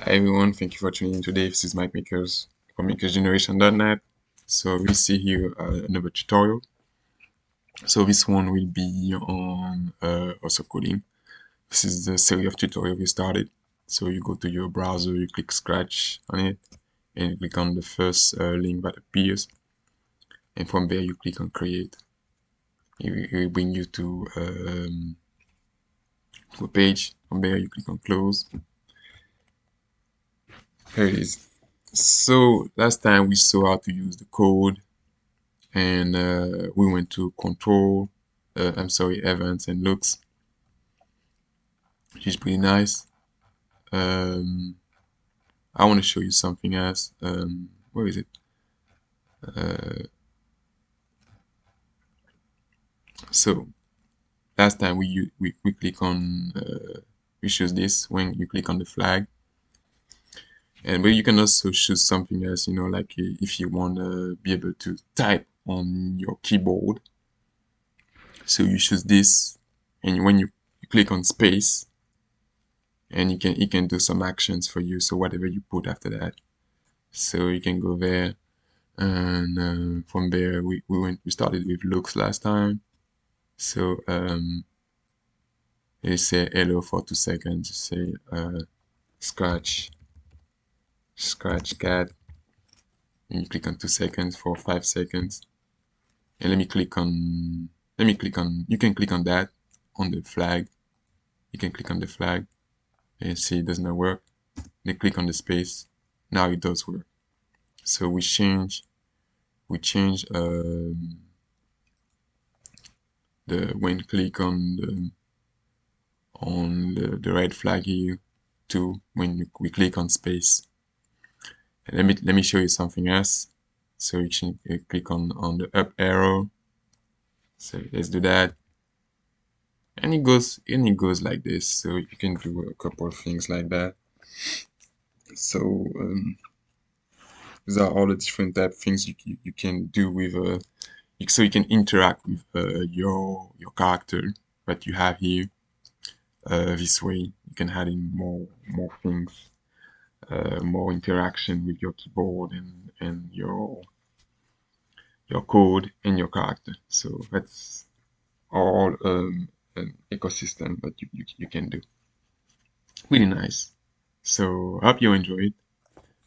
Hi everyone, thank you for tuning in today. This is Mike Makers from MakersGeneration.net. So we see here another tutorial. So this one will be on also coding. This is the series of tutorial we started. So you go to your browser, you click Scratch on it, and you click on the first link that appears. And from there you click on Create. It will bring you to a page. From there you click on Close. Here it is. So last time we saw how to use the code, and we went to control, events and looks, which is pretty nice. I want to show you something else. Where is it? So last time we click on we choose this when you click on the flag, and but you can also choose something else. Like if you want to be able to type on your keyboard. So you choose this, and when you click on space, and it can do some actions for you. So whatever you put after that, so you can go there, and from there we started with looks last time. So you say hello for 2 seconds. You say scratch cat, and you click on 2 seconds for 5 seconds, and you can click on that on the flag. You can click on the flag and see it does not work. Then click on the space. Now it does work. So we change the when click on the red flag here to when we click on space. And let me show you something else. So you can click on the up arrow. So let's do that, and it goes like this. So you can do a couple of things like that. So these are all the different type of things you can do with so you can interact with your character that you have here. This way you can add in more things, more interaction with your keyboard and your code and your character. So that's all an ecosystem that you can do. Really nice. So I hope you enjoyed.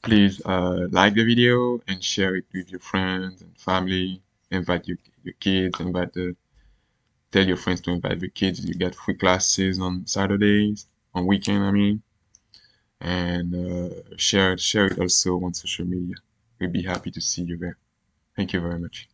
Please like the video and share it with your friends and family. Invite your kids. Tell your friends to invite the kids. You get free classes on Saturdays, on weekend, I mean. And share it also on social media. We'd be happy to see you there. Thank you very much.